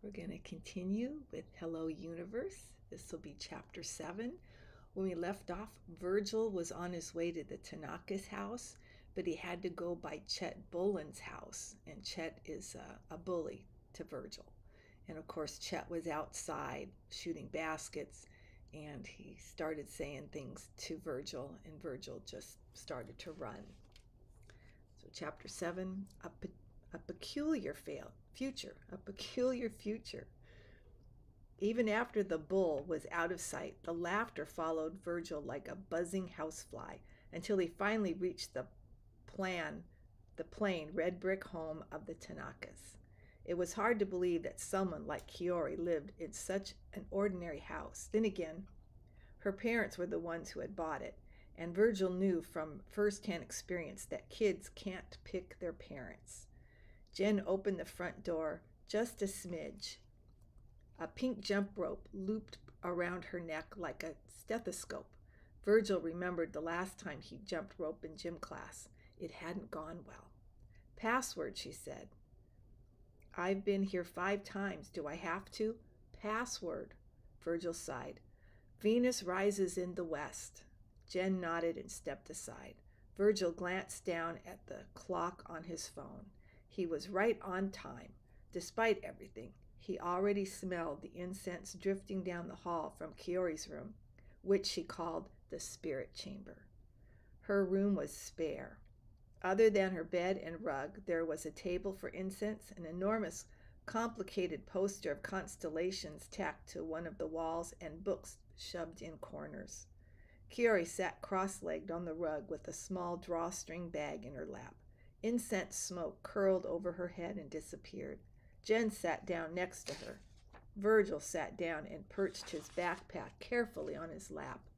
We're going to continue with Hello Universe. This will be chapter 7. When we left off, Virgil was on his way to the Tanaka's house, but he had to go by Chet Boland's house, and Chet is a bully to Virgil. And of course, Chet was outside shooting baskets, and he started saying things to Virgil, and Virgil just started to run. So chapter 7, a peculiar future. Even after the bull was out of sight, the laughter followed Virgil like a buzzing housefly until he finally reached the plain red brick home of the Tanakas. It was hard to believe that someone like Kiori lived in such an ordinary house. Then again, her parents were the ones who had bought it, and Virgil knew from first-hand experience that kids can't pick their parents. Jen opened the front door just a smidge. A pink jump rope looped around her neck like a stethoscope. Virgil remembered the last time he jumped rope in gym class. It hadn't gone well. "Password," she said. "I've been here 5 times. Do I have to?" "Password," Virgil sighed. "Venus rises in the west." Jen nodded and stepped aside. Virgil glanced down at the clock on his phone. He was right on time. Despite everything, he already smelled the incense drifting down the hall from Kiori's room, which she called the spirit chamber. Her room was spare. Other than her bed and rug, there was a table for incense, an enormous, complicated poster of constellations tacked to one of the walls, and books shoved in corners. Kiori sat cross-legged on the rug with a small drawstring bag in her lap. Incense smoke curled over her head and disappeared. Jen sat down next to her. Virgil sat down and perched his backpack carefully on his lap.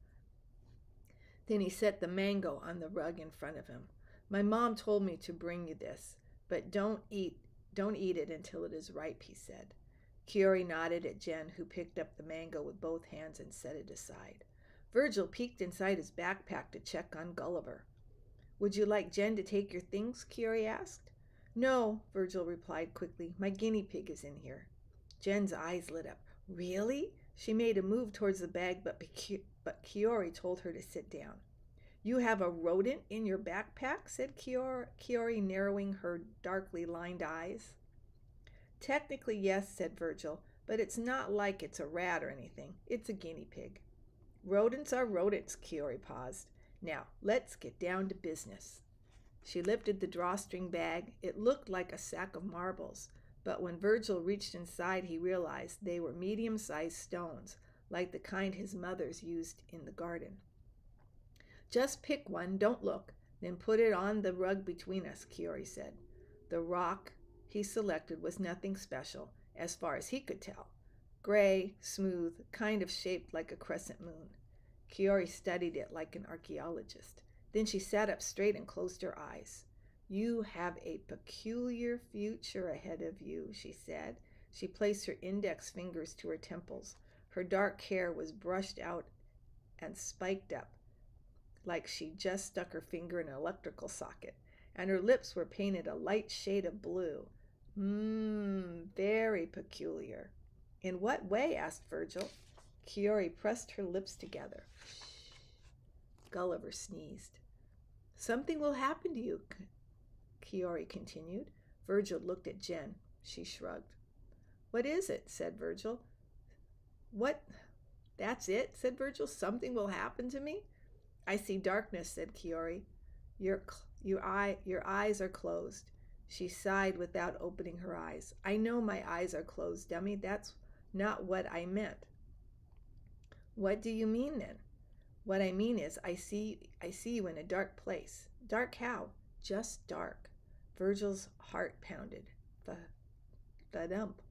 Then he set the mango on the rug in front of him. "My mom told me to bring you this, but don't eat it until it is ripe," he said. Kiori nodded at Jen, who picked up the mango with both hands and set it aside. Virgil peeked inside his backpack to check on Gulliver. "Would you like Jen to take your things?" Kiori asked. "No," Virgil replied quickly. "My guinea pig is in here." Jen's eyes lit up. "Really?" She made a move towards the bag, but Kiori told her to sit down. "You have a rodent in your backpack?" said Kiori, narrowing her darkly lined eyes. "Technically, yes," said Virgil, "but it's not like it's a rat or anything. It's a guinea pig." "Rodents are rodents," Kiori paused. "Now, let's get down to business." She lifted the drawstring bag. It looked like a sack of marbles, but when Virgil reached inside, he realized they were medium-sized stones, like the kind his mother's used in the garden. "Just pick one, don't look, then put it on the rug between us," Kiori said. The rock he selected was nothing special, as far as he could tell. Gray, smooth, kind of shaped like a crescent moon. Kiori studied it like an archaeologist. Then she sat up straight and closed her eyes. "You have a peculiar future ahead of you," she said. She placed her index fingers to her temples. Her dark hair was brushed out and spiked up, like she just stuck her finger in an electrical socket, and her lips were painted a light shade of blue. Very peculiar." "In what way?" asked Virgil. Kiori pressed her lips together. Gulliver sneezed. "Something will happen to you," Kiori continued. Virgil looked at Jen. She shrugged. "What is it?" said Virgil. "What? That's it?" said Virgil. "Something will happen to me?" "I see darkness," said Kiori. Your eyes are closed." She sighed without opening her eyes. "I know my eyes are closed, dummy. That's not what I meant." "What do you mean, then?" "What I mean is I see you in a dark place." "Dark how?" "Just dark." Virgil's heart pounded. Thudump.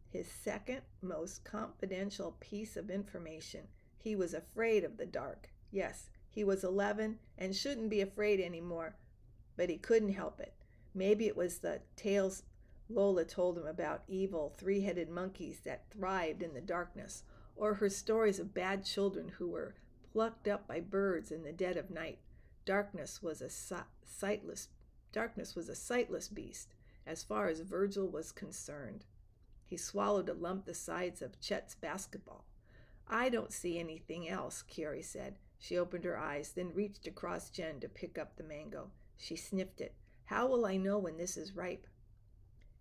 His second most confidential piece of information. He was afraid of the dark. Yes, he was 11 and shouldn't be afraid anymore, but he couldn't help it. Maybe it was the tales Lola told him about evil 3-headed monkeys that thrived in the darkness, or her stories of bad children who were plucked up by birds in the dead of night. Darkness was a sightless beast, as far as Virgil was concerned. He swallowed a lump the size of Chet's basketball. I don't see anything else, Kiori said. She opened her eyes, then reached across Jen to pick up the mango. She sniffed it. How will I know when this is ripe?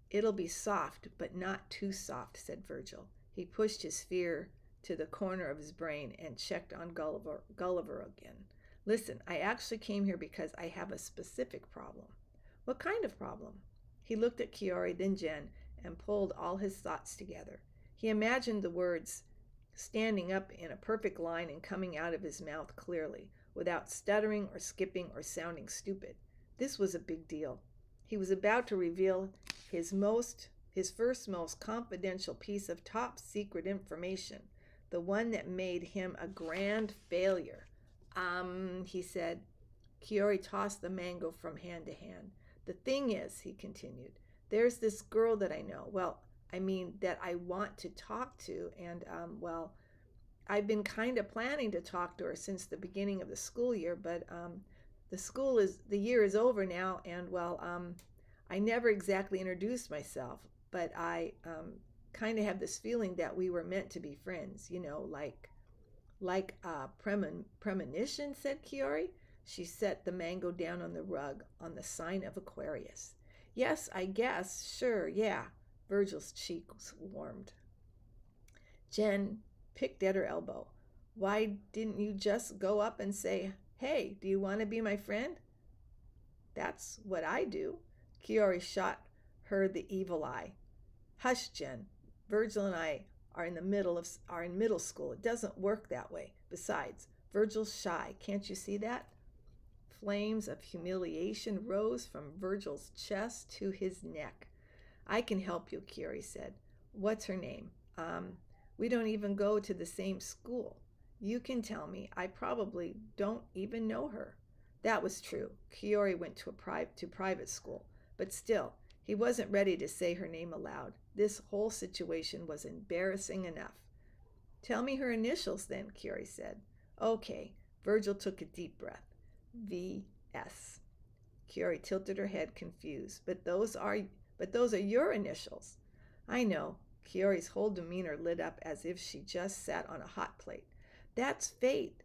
It'll be soft, but not too soft, said Virgil. He pushed his fear to the corner of his brain and checked on Gulliver again. Listen, I actually came here because I have a specific problem. What kind of problem? He looked at Kiori, then Jen, and pulled all his thoughts together. He imagined the words standing up in a perfect line and coming out of his mouth clearly, without stuttering or skipping or sounding stupid. This was a big deal. He was about to reveal his first most confidential piece of top secret information, the one that made him a grand failure. He said. Kiori tossed the mango from hand to hand. The thing is, he continued, there's this girl that I know. That I want to talk to, and, I've been kind of planning to talk to her since the beginning of the school year, but, the year is over now, and, I never exactly introduced myself, but I, kind of have this feeling that we were meant to be friends, like a premonition, said Kiori. She set the mango down on the rug on the sign of Aquarius. Yes, I guess, sure, yeah. Virgil's cheeks warmed. Jen picked at her elbow. Why didn't you just go up and say, hey, do you want to be my friend? That's what I do. Kiori shot her the evil eye. Hush, Jen. Virgil and I are in middle school. It doesn't work that way. Besides, Virgil's shy. Can't you see that? Flames of humiliation rose from Virgil's chest to his neck. I can help you, Kiori said. What's her name? We don't even go to the same school. You can tell me. I probably don't even know her. That was true. Kiori went to private school, but still, he wasn't ready to say her name aloud. This whole situation was embarrassing enough. Tell me her initials then, Kiori said. Okay. Virgil took a deep breath. V.S. Kiori tilted her head, confused. But those are your initials. I know. Kiori's whole demeanor lit up as if she just sat on a hot plate. That's fate.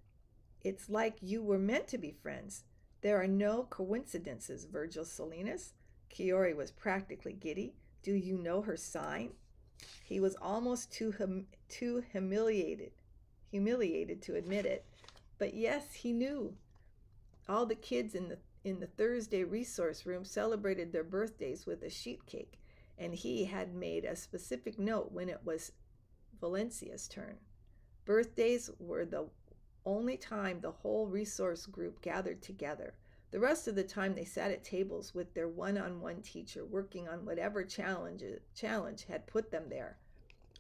It's like you were meant to be friends. There are no coincidences, Virgil Salinas. Kiori was practically giddy. Do you know her sign? He was almost too humiliated to admit it. But yes, he knew. All the kids in the Thursday resource room celebrated their birthdays with a sheet cake, and he had made a specific note when it was Valencia's turn. Birthdays were the only time the whole resource group gathered together. The rest of the time they sat at tables with their one-on-one teacher, working on whatever challenge had put them there.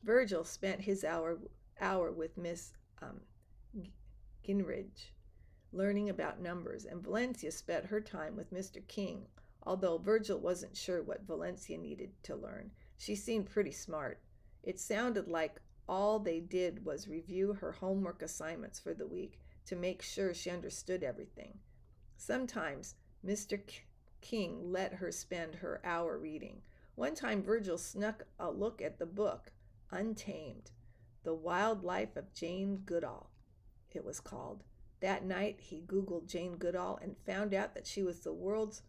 Virgil spent his hour with Miss Ginridge, learning about numbers, and Valencia spent her time with Mr. King, although Virgil wasn't sure what Valencia needed to learn. She seemed pretty smart. It sounded like all they did was review her homework assignments for the week to make sure she understood everything. Sometimes Mr. King let her spend her hour reading. One time Virgil snuck a look at the book, Untamed, The Wild Life of Jane Goodall, it was called. That night he Googled Jane Goodall and found out that she was the world's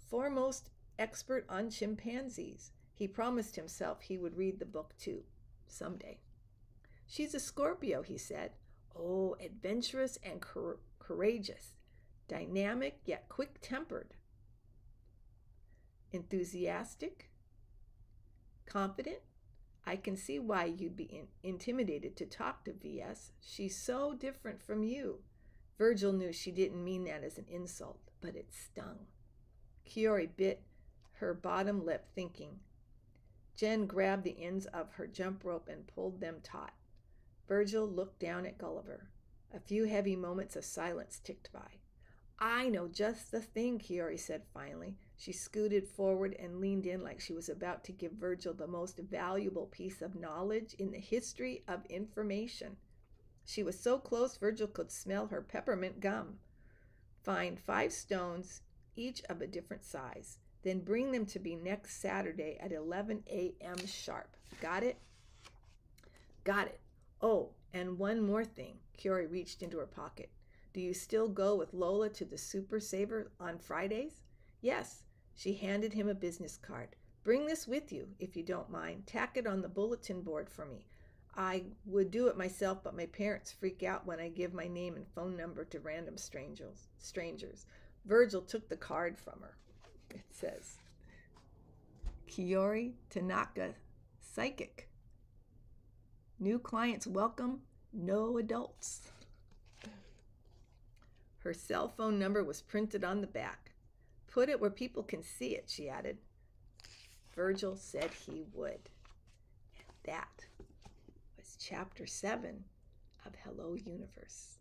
foremost expert on chimpanzees. He promised himself he would read the book too, someday. She's a Scorpio, he said. Oh, adventurous and courageous, dynamic yet quick-tempered, enthusiastic, confident. I can see why you'd be intimidated to talk to V.S. She's so different from you. Virgil knew she didn't mean that as an insult, but it stung. Kiori bit her bottom lip, thinking. Jen grabbed the ends of her jump rope and pulled them taut. Virgil looked down at Gulliver. A few heavy moments of silence ticked by. I know just the thing, Kiori said finally. She scooted forward and leaned in like she was about to give Virgil the most valuable piece of knowledge in the history of information. She was so close Virgil could smell her peppermint gum. Find 5 stones, each of a different size. Then bring them to me next Saturday at 11 a.m. sharp. Got it? Got it. Oh, and one more thing. Kiori reached into her pocket. Do you still go with Lola to the Super Saver on Fridays? Yes. She handed him a business card. Bring this with you, if you don't mind. Tack it on the bulletin board for me. I would do it myself, but my parents freak out when I give my name and phone number to random strangers. Virgil took the card from her. It says, Kiori Tanaka, psychic. New clients welcome, no adults. Her cell phone number was printed on the back. Put it where people can see it, she added. Virgil said he would. And that was Chapter 7 of Hello Universe.